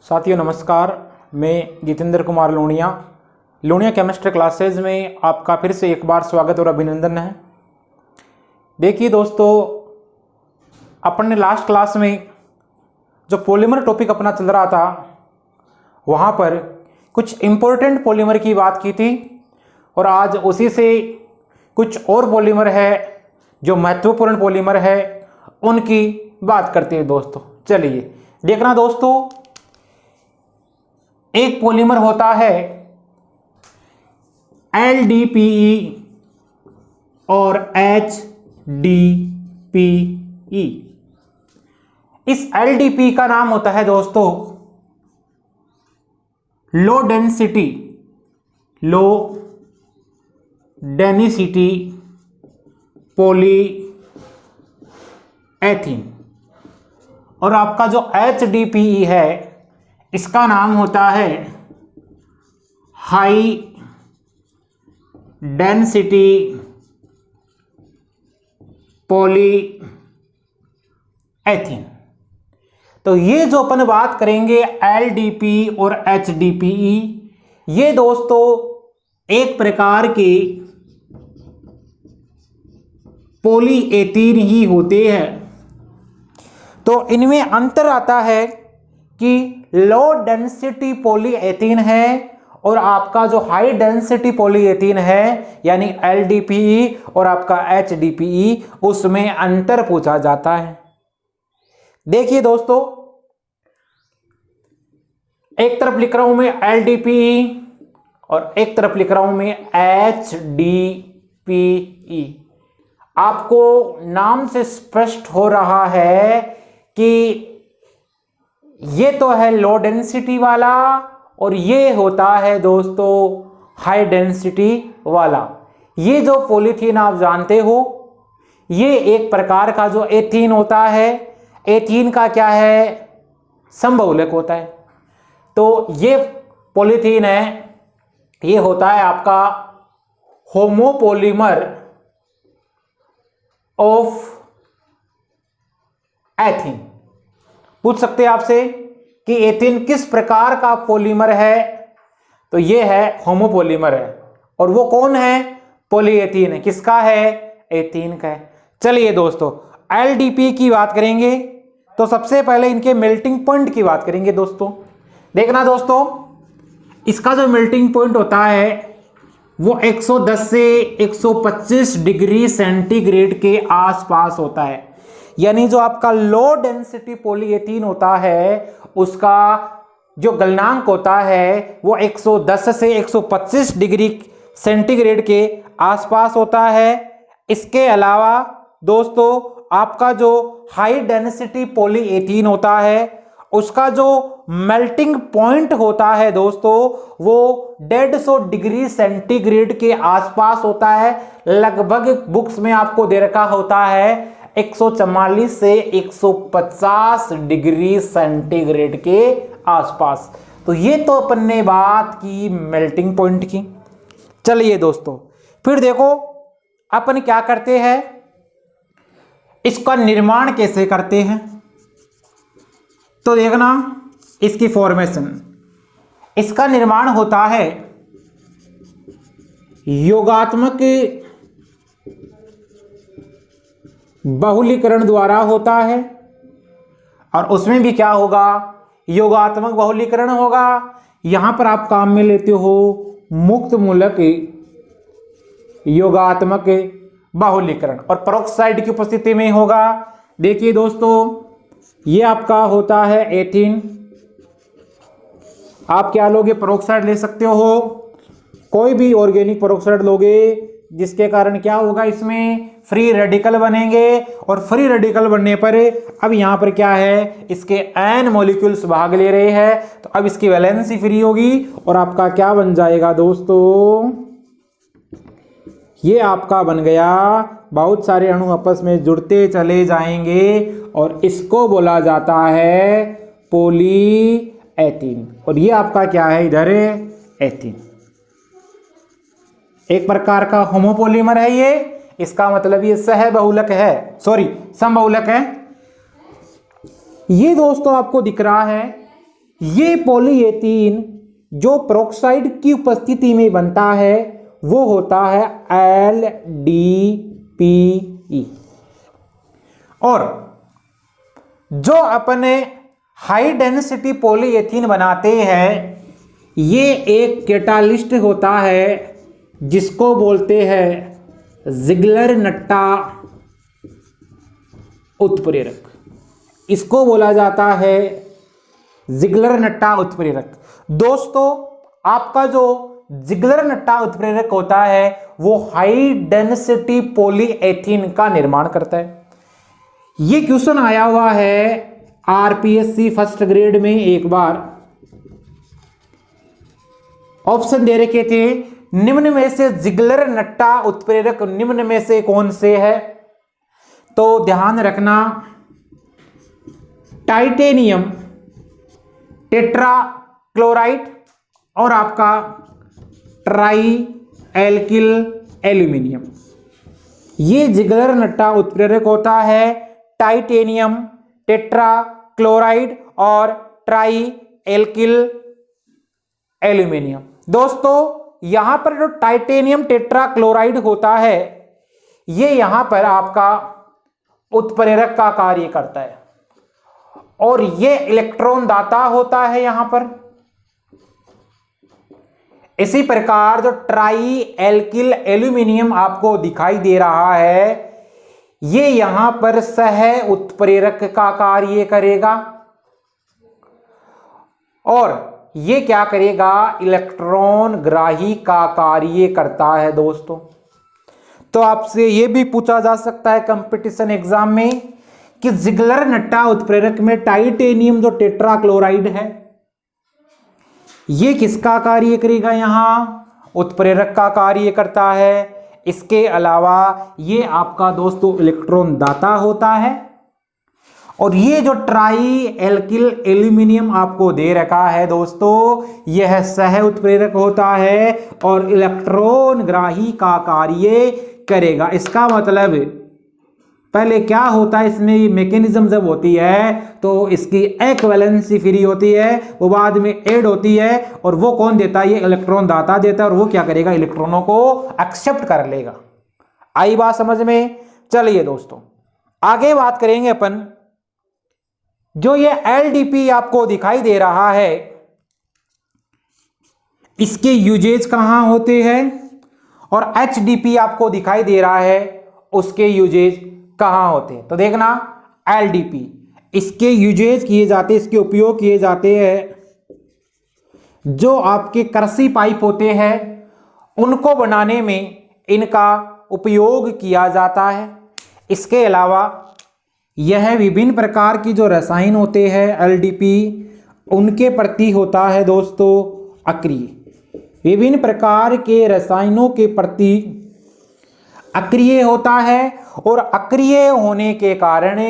साथियों नमस्कार, मैं जितेंद्र कुमार लोनिया केमिस्ट्री क्लासेज में आपका फिर से एक बार स्वागत और अभिनंदन है। देखिए दोस्तों, अपन ने लास्ट क्लास में जो पॉलीमर टॉपिक अपना चल रहा था वहाँ पर कुछ इम्पोर्टेंट पॉलीमर की बात की थी और आज उसी से कुछ और पॉलीमर है जो महत्वपूर्ण पॉलीमर है उनकी बात करते हैं। दोस्तों चलिए देखना दोस्तों, एक पॉलीमर होता है LDPE और HDPE। इस LDPE का नाम होता है दोस्तों लो डेंसिटी पॉलीएथीन और आपका जो HDPE है इसका नाम होता है हाई डेंसिटी पॉलीएथीन। तो ये जो अपन बात करेंगे LDPE और HDPE, ये दोस्तों एक प्रकार के पॉलीएथीन ही होते हैं। तो इनमें अंतर आता है कि लो डेंसिटी पॉलीएथीन है और आपका जो हाई डेंसिटी पॉलीएथीन है यानी LDPE और आपका HDPE, उसमें अंतर पूछा जाता है। देखिए दोस्तों, एक तरफ लिख रहा हूं मैं LDPE और एक तरफ लिख रहा हूं मैं HDPE। आपको नाम से स्पष्ट हो रहा है कि ये तो है लो डेंसिटी वाला और ये होता है दोस्तों हाई डेंसिटी वाला। ये जो पॉलीथीन आप जानते हो, ये एक प्रकार का जो एथीन होता है, एथीन का क्या है, समबहुलक होता है। तो ये पॉलीथीन है, ये होता है आपका होमोपॉलीमर ऑफ एथीन। पूछ सकते हैं आपसे कि एथीन किस प्रकार का पॉलीमर है, तो ये है होमोपॉलीमर है और वो कौन है, पॉलीएथीन है। किसका है, एथीन का है। चलिए दोस्तों LDPE की बात करेंगे तो सबसे पहले इनके मेल्टिंग पॉइंट की बात करेंगे। दोस्तों देखना दोस्तों, इसका जो मेल्टिंग पॉइंट होता है वो 110 से 125 डिग्री सेंटीग्रेड के आसपास होता है। यानी जो आपका लो डेंसिटी पॉलीएथीन होता है उसका जो गलनांक होता है वो 110 से 125 डिग्री सेंटीग्रेड के आसपास होता है। इसके अलावा दोस्तों आपका जो हाई डेंसिटी पॉलीएथीन होता है उसका जो मेल्टिंग पॉइंट होता है दोस्तों वो 150 डिग्री सेंटीग्रेड के आसपास होता है। लगभग बुक्स में आपको दे रखा होता है 144 से 150 डिग्री सेंटीग्रेड के आसपास। तो ये तो अपन ने बात की मेल्टिंग पॉइंट की। चलिए दोस्तों फिर देखो अपन क्या करते हैं, इसका निर्माण कैसे करते हैं। तो देखना इसकी फॉर्मेशन, इसका निर्माण होता है योगात्मक बहुलीकरण द्वारा होता है और उसमें भी क्या होगा, योगात्मक बहुलीकरण होगा। यहां पर आप काम में लेते हो मुक्त मूलक योगात्मक बहुलीकरण और पेरोक्साइड की उपस्थिति में होगा। देखिए दोस्तों, ये आपका होता है एथीन। आप क्या लोगे, पेरोक्साइड ले सकते हो, कोई भी ऑर्गेनिक पेरोक्साइड लोगे जिसके कारण क्या होगा, इसमें फ्री रेडिकल बनेंगे और फ्री रेडिकल बनने पर अब यहाँ पर क्या है, इसके n मॉलिक्यूल्स भाग ले रहे हैं तो अब इसकी वैलेंसी फ्री होगी और आपका क्या बन जाएगा दोस्तों, ये आपका बन गया, बहुत सारे अणु आपस में जुड़ते चले जाएंगे और इसको बोला जाता है पॉलीएथीन। और ये आपका क्या है, इधर एथीन, एक प्रकार का होमोपॉलीमर है ये। इसका मतलब ये सहबहुलक है, समबहुलक है। ये दोस्तों आपको दिख रहा है ये पॉलीएथीन जो पेरोक्साइड की उपस्थिति में बनता है वो होता है LDPE। और जो अपने हाई डेंसिटी पॉलीएथीन बनाते हैं ये एक कैटालिस्ट होता है जिसको बोलते हैं जिगलर नट्टा उत्प्रेरक। इसको बोला जाता है जिगलर नट्टा उत्प्रेरक। दोस्तों आपका जो जिगलर नट्टा उत्प्रेरक होता है वो हाई डेंसिटी पॉलीएथीन का निर्माण करता है। ये क्वेश्चन आया हुआ है आरपीएससी फर्स्ट ग्रेड में एक बार। ऑप्शन दे रखे थे निम्न में से जिगलर नट्टा उत्प्रेरक निम्न में से कौन से है। तो ध्यान रखना टाइटेनियम टेट्रा क्लोराइड और आपका ट्राई एल्किल एल्यूमिनियम। ये जिगलर नट्टा उत्प्रेरक होता है टाइटेनियम टेट्रा क्लोराइड और ट्राई एल्किल एल्यूमिनियम। दोस्तों यहां पर जो टाइटेनियम टेट्रा क्लोराइड होता है ये यहां पर आपका उत्प्रेरक का कार्य करता है और ये इलेक्ट्रॉन दाता होता है यहां पर। इसी प्रकार जो ट्राई एल्किल एल्यूमिनियम आपको दिखाई दे रहा है ये यहां पर सह उत्प्रेरक का कार्य करेगा और ये क्या करेगा इलेक्ट्रॉन ग्राही का कार्य करता है दोस्तों। तो आपसे ये भी पूछा जा सकता है कंपटीशन एग्जाम में कि जिगलर नट्टा उत्प्रेरक में टाइटेनियम जो टेट्रा क्लोराइड है ये किसका कार्य करेगा, यहां उत्प्रेरक का कार्य करता है। इसके अलावा ये आपका दोस्तों इलेक्ट्रॉन दाता होता है और ये जो ट्राई एल्किल एल्यूमिनियम आपको दे रखा है दोस्तों यह सह उत्प्रेरक होता है और इलेक्ट्रॉन ग्राही का कार्य करेगा। इसका मतलब पहले क्या होता है इसमें मैकेनिज्म जब होती है तो इसकी एक्वैलेंसी फ्री होती है वो बाद में ऐड होती है और वो कौन देता है ये इलेक्ट्रॉन दाता देता है और वो क्या करेगा इलेक्ट्रॉनों को एक्सेप्ट कर लेगा। आई बात समझ में। चलिए दोस्तों आगे बात करेंगे अपन जो ये LDP आपको दिखाई दे रहा है इसके यूजेज कहां होते हैं और HDP आपको दिखाई दे रहा है उसके यूजेज कहां होते हैं। तो देखना LDP इसके यूजेज किए जाते इसके उपयोग किए जाते हैं जो आपके कृषि पाइप होते हैं उनको बनाने में इनका उपयोग किया जाता है। इसके अलावा यह विभिन्न प्रकार की जो रसायन होते हैं LDP उनके प्रति होता है दोस्तों अक्रिय। विभिन्न प्रकार के रसायनों के प्रति अक्रिय होता है और अक्रिय होने के कारण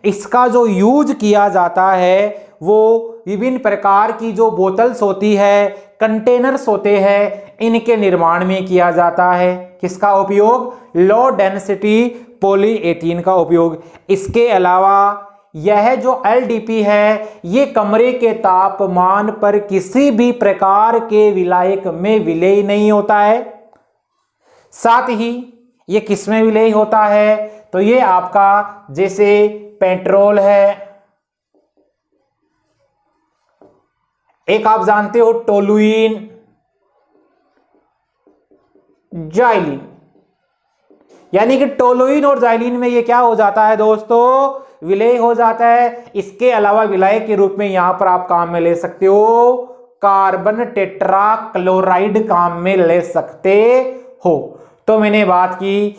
इसका जो यूज किया जाता है वो विभिन्न प्रकार की जो बोतल्स होती है कंटेनर्स होते हैं इनके निर्माण में किया जाता है। किसका उपयोग, लो डेंसिटी पॉलीएथीन का उपयोग। इसके अलावा यह जो LDP है ये कमरे के तापमान पर किसी भी प्रकार के विलायक में विलेय नहीं होता है। साथ ही ये किस में विलेय होता है तो ये आपका जैसे पेट्रोल है, एक आप जानते हो टोलुइन, जाइलिन, यानी कि टोलुइन और जाइलिन में ये क्या हो जाता है दोस्तों विलेय हो जाता है। इसके अलावा विलायक के रूप में यहां पर आप काम में ले सकते हो कार्बन टेट्रा क्लोराइड काम में ले सकते हो। तो मैंने बात की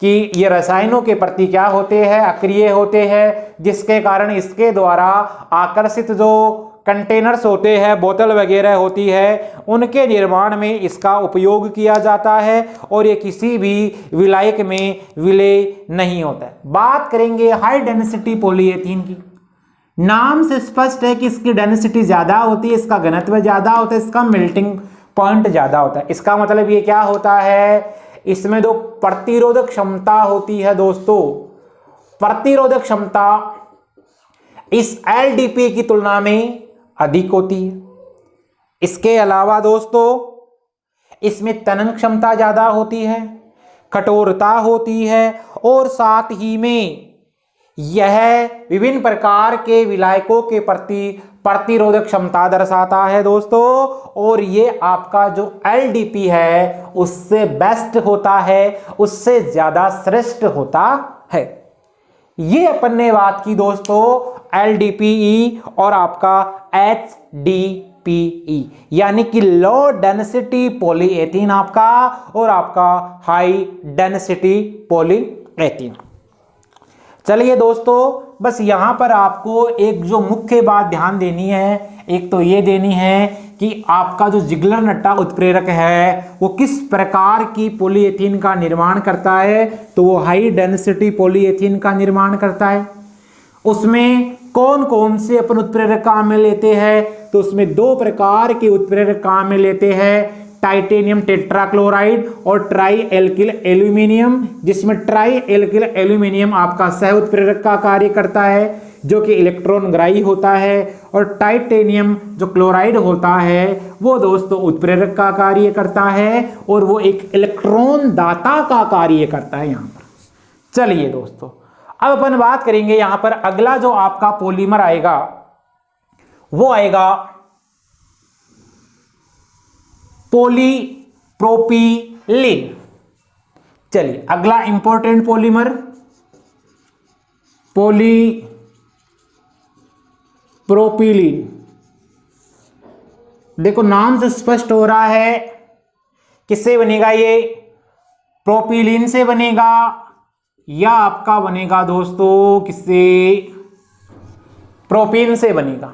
कि ये रसायनों के प्रति क्या होते हैं अक्रिय होते हैं जिसके कारण इसके द्वारा आकर्षित जो कंटेनर्स होते हैं बोतल वगैरह होती है उनके निर्माण में इसका उपयोग किया जाता है और ये किसी भी विलायक में विलेय नहीं होता है। बात करेंगे हाई डेंसिटी पॉलीएथीन की। नाम से स्पष्ट है कि इसकी डेंसिटी ज्यादा होती है, इसका घनत्व ज्यादा होता है, इसका मेल्टिंग पॉइंट ज्यादा होता है। इसका मतलब ये क्या होता है इसमें जो प्रतिरोधक क्षमता होती है दोस्तों प्रतिरोधक क्षमता इस LDP की तुलना में अधिक होती है। इसके अलावा दोस्तों इसमें तनन क्षमता ज़्यादा होती है, कठोरता होती है और साथ ही में यह विभिन्न प्रकार के विलायकों के प्रति प्रतिरोधक क्षमता दर्शाता है दोस्तों। और ये आपका जो LDP है उससे बेस्ट होता है, उससे ज़्यादा श्रेष्ठ होता है। ये अपन ने बात की दोस्तों LDPE और आपका HDPE यानी कि लो डेंसिटी पॉलीएथीन आपका और आपका हाई डेंसिटी पॉलीएथीन। चलिए दोस्तों बस यहाँ पर आपको एक जो मुख्य बात ध्यान देनी है, एक तो ये देनी है कि आपका जो जिगलर-नट्टा उत्प्रेरक है वो किस प्रकार की पॉलीएथीन का निर्माण करता है, तो वो हाई डेंसिटी पॉलीएथीन का निर्माण करता है। उसमें कौन कौन से अपन उत्प्रेरक काम में लेते हैं, तो उसमें दो प्रकार के उत्प्रेरक काम में लेते हैं, टाइटेनियम टेट्राक्लोराइड और ट्राई एल्किल एल्यूमिनियम, जिसमें ट्राई एल्किल एल्यूमिनियम आपका सह उत्प्रेरक का कार्य करता है जो कि इलेक्ट्रॉन ग्राही होता है, और टाइटेनियम जो क्लोराइड होता है वो दोस्तों उत्प्रेरक का कार्य करता है और वो एक इलेक्ट्रॉन दाता का कार्य करता है यहाँ पर। चलिए दोस्तों अब अपन बात करेंगे यहाँ पर अगला जो आपका पॉलीमर आएगा वो आएगा पॉलीप्रोपिलीन। चलिए अगला इंपॉर्टेंट पॉलीमर पॉलीप्रोपिलीन। देखो नाम से स्पष्ट हो रहा है किससे बनेगा, ये प्रोपिलीन से बनेगा या आपका बनेगा दोस्तों किससे, प्रोपीन से बनेगा।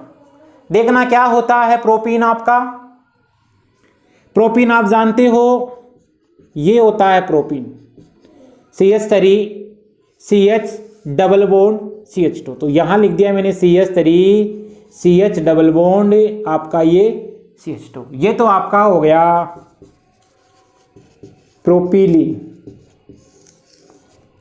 देखना क्या होता है प्रोपीन आपका, प्रोपीन आप जानते हो ये होता है propene CH3 CH double bond CH2, तो यहां लिख दिया मैंने CH3 CH डबल बॉन्ड आपका ये CH2, ये तो आपका हो गया प्रोपिलीन।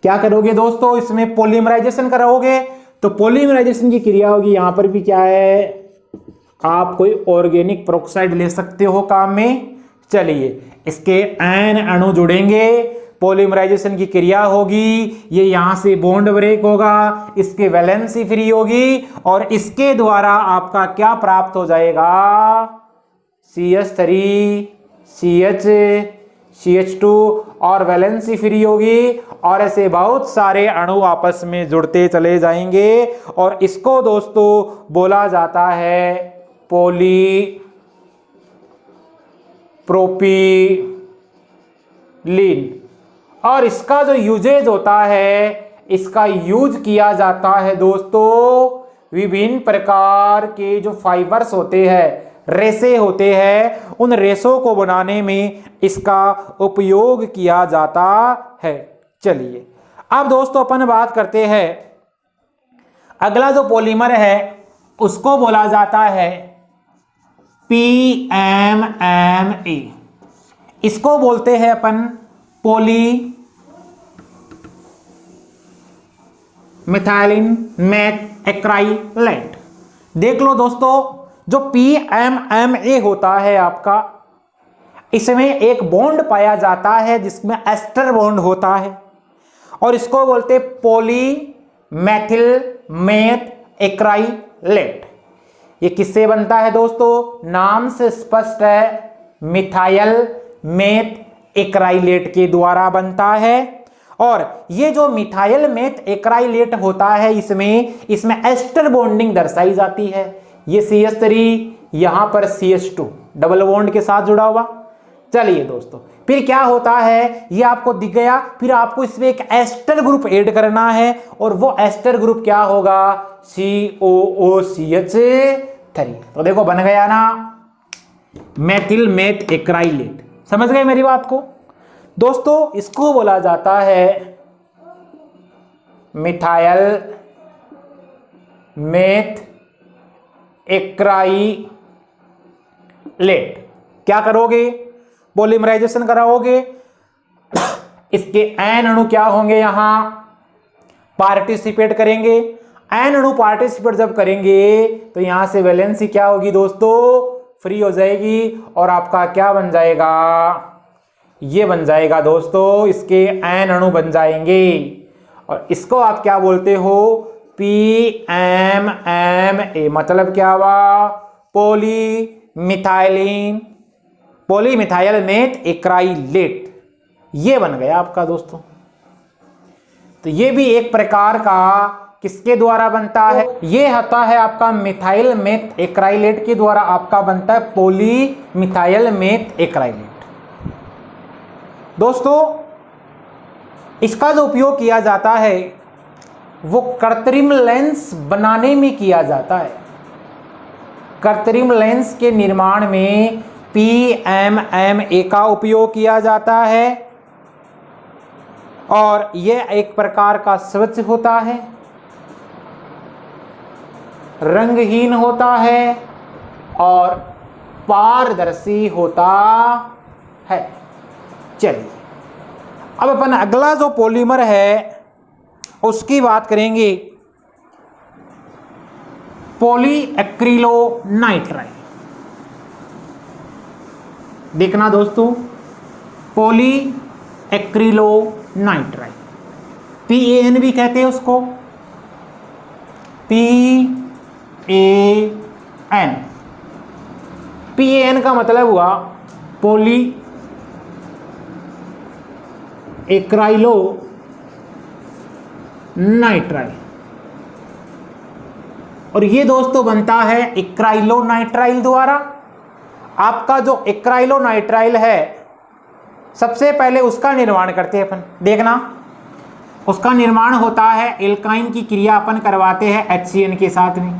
क्या करोगे दोस्तों, इसमें पॉलीमराइजेशन कराओगे, तो पॉलीमराइजेशन की क्रिया होगी यहां पर भी क्या है, आप कोई ऑर्गेनिक पेरोक्साइड ले सकते हो काम में। चलिए इसके एन अणु जुड़ेंगे, पॉलीमराइजेशन की क्रिया होगी, ये यहां से बॉन्ड ब्रेक होगा, इसके वैलेंसी फ्री होगी और इसके द्वारा आपका क्या प्राप्त हो जाएगा, CH3 CH CH2 और वैलेंसी फ्री होगी और ऐसे बहुत सारे अणु आपस में जुड़ते चले जाएंगे और इसको दोस्तों बोला जाता है पॉलीप्रोपिलीन। और इसका जो यूजेज होता है, इसका यूज किया जाता है दोस्तों विभिन्न प्रकार के जो फाइबर्स होते हैं, रेसे होते हैं, उन रेसों को बनाने में इसका उपयोग किया जाता है। चलिए अब दोस्तों अपन बात करते हैं अगला जो पॉलीमर है उसको बोला जाता है PMMA। इसको बोलते हैं अपन पॉली मिथाइलिन मैथ एक्राइलेट। देख लो दोस्तों जो PMMA होता है आपका, इसमें एक बॉन्ड पाया जाता है जिसमें एस्टर बॉन्ड होता है और इसको बोलते पॉली मैथिल मेथ एक्राइलेट। ये किससे बनता है दोस्तों, नाम से स्पष्ट है, मिथाइल मेथ एक्राइलेट के द्वारा बनता है। और ये जो मिथाइल मेथ एक्राइलेट होता है इसमें एस्टर बॉन्डिंग दर्शाई जाती है। ये CH3 यहां पर CH2 डबल बॉन्ड के साथ जुड़ा हुआ। चलिए दोस्तों फिर क्या होता है, ये आपको दिख गया, फिर आपको इसमें एक एस्टर ग्रुप ऐड करना है और वो एस्टर ग्रुप क्या होगा, COOCH3। तो देखो बन गया ना मैथिल मेथ एक्राइलेट। समझ गए मेरी बात को दोस्तों, इसको बोला जाता है मिथाइल मेथ एक्राइलेट। क्या करोगे, पॉलीमराइजेशन कराओगे, इसके एन अणु क्या होंगे, यहां पार्टिसिपेट करेंगे, एन अणु पार्टिसिपेट जब करेंगे तो यहां से वैलेंसी क्या होगी दोस्तों, फ्री हो जाएगी और आपका क्या बन जाएगा, ये बन जाएगा दोस्तों, इसके एन अणु बन जाएंगे और इसको आप क्या बोलते हो, PMMA। मतलब क्या हुआ, पॉलीमिथाइल मेथ एक्राइलेट, ये बन गया आपका दोस्तों। तो ये भी एक प्रकार का किसके द्वारा बनता है, ये होता है आपका मिथाइल मेथ एक्राइलेट के द्वारा आपका बनता है पॉलीमिथाइल मेथ एक्राइलेट। दोस्तों इसका जो उपयोग किया जाता है वो कृत्रिम लेंस बनाने में किया जाता है। कृत्रिम लेंस के निर्माण में PMMA का उपयोग किया जाता है और यह एक प्रकार का स्वच्छ होता है, रंगहीन होता है और पारदर्शी होता है। चलिए अब अपन अगला जो पॉलीमर है उसकी बात करेंगे, पॉलीएक्रिलोनाइट्राइल। देखना दोस्तों, पॉलीएक्रिलोनाइट्राइल, PAN भी कहते हैं उसको, PAN का मतलब हुआ पॉली एक्राइलोनाइट्राइल और ये दोस्तों बनता है एक्राइलोनाइट्राइल द्वारा। आपका जो एक्राइलोनाइट्राइल है सबसे पहले उसका निर्माण करते हैं अपन, देखना उसका निर्माण होता है, एल्काइन की क्रिया अपन करवाते हैं HCN के साथ में।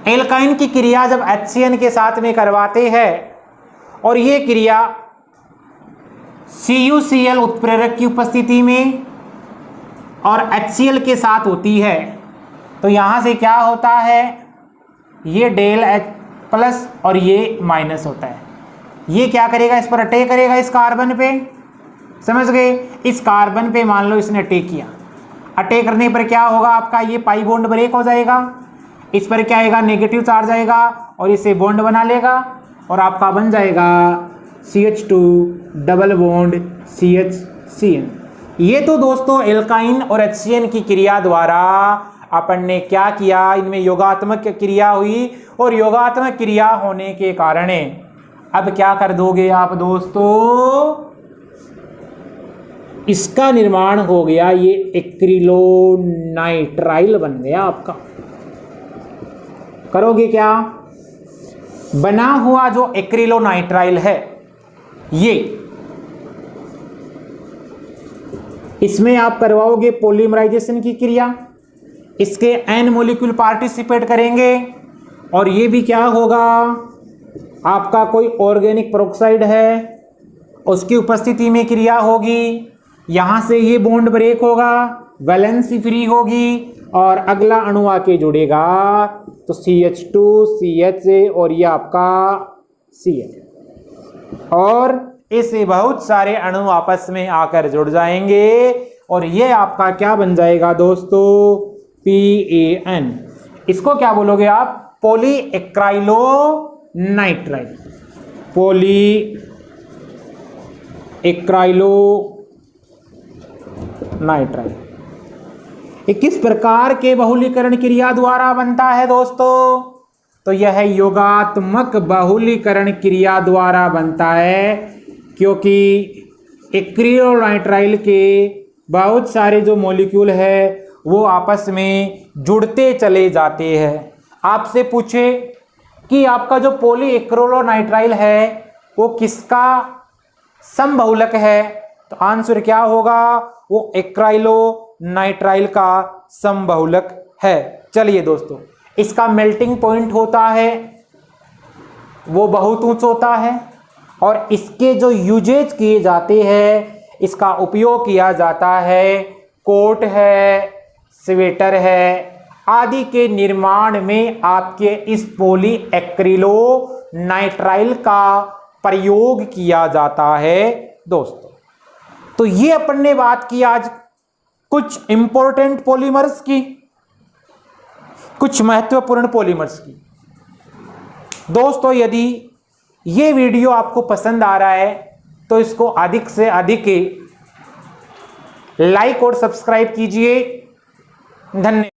एल्काइन की क्रिया जब HCN के साथ में करवाते हैं और ये क्रिया CuCl उत्प्रेरक की उपस्थिति में और HCl के साथ होती है तो यहां से क्या होता है, ये डेल H प्लस और ये माइनस होता है। ये क्या करेगा, इस पर अटैक करेगा, इस कार्बन पे, समझ गए, इस कार्बन पे मान लो इसने अटैक किया, अटैक करने पर क्या होगा आपका, ये पाई बॉन्ड ब्रेक हो जाएगा, इस पर क्या आएगा, नेगेटिव चार्ज आएगा और इसे बॉन्ड बना लेगा और आपका बन जाएगा CH2 डबल बॉन्ड CHCN। ये तो दोस्तों एल्काइन और HCN की क्रिया द्वारा अपन ने क्या किया, इनमें योगात्मक क्रिया हुई और योगात्मक क्रिया होने के कारण अब क्या कर दोगे आप दोस्तों, इसका निर्माण हो गया, ये एक्रिलोनाइट्राइल बन गया आपका। करोगे क्या, बना हुआ जो एक्रिलोनाइट्राइल है ये, इसमें आप करवाओगे पॉलीमराइजेशन की क्रिया, इसके N मॉलिक्यूल पार्टिसिपेट करेंगे और ये भी क्या होगा, आपका कोई ऑर्गेनिक पेरोक्साइड है उसकी उपस्थिति में क्रिया होगी, यहां से ये बॉन्ड ब्रेक होगा, वैलेंसी फ्री होगी और अगला अणु आके जुड़ेगा तो CH2 CH और ये आपका Cl और ऐसे बहुत सारे अणु आपस में आकर जुड़ जाएंगे और ये आपका क्या बन जाएगा दोस्तों, PAN। इसको क्या बोलोगे आप, पॉलीएक्राइलोनाइट्राइल, पॉलीएक्राइलोनाइट्राइल। ये किस प्रकार के बहुलीकरण क्रिया द्वारा बनता है दोस्तों, तो यह योगात्मक बहुलीकरण क्रिया द्वारा बनता है, क्योंकि एक्रिलोनाइट्राइल के बहुत सारे जो मॉलिक्यूल है वो आपस में जुड़ते चले जाते हैं। आपसे पूछे कि आपका जो पॉलीएक्रिलोनाइट्राइल है वो किसका समबहुलक है, तो आंसर क्या होगा, वो एक्राइलोनाइट्राइल का समबहुलक है। चलिए दोस्तों, इसका मेल्टिंग पॉइंट होता है वो बहुत ऊंच होता है और इसके जो यूजेज किए जाते हैं, इसका उपयोग किया जाता है कोट है, स्वेटर है आदि के निर्माण में आपके इस पॉलीएक्रिलोनाइट्राइल का प्रयोग किया जाता है दोस्तों। तो ये अपन ने बात की आज कुछ इंपॉर्टेंट पॉलीमर्स की। कुछ महत्वपूर्ण पॉलीमर्स की। दोस्तों, यदि ये वीडियो आपको पसंद आ रहा है तो इसको अधिक से अधिक लाइक और सब्सक्राइब कीजिए। धन्यवाद।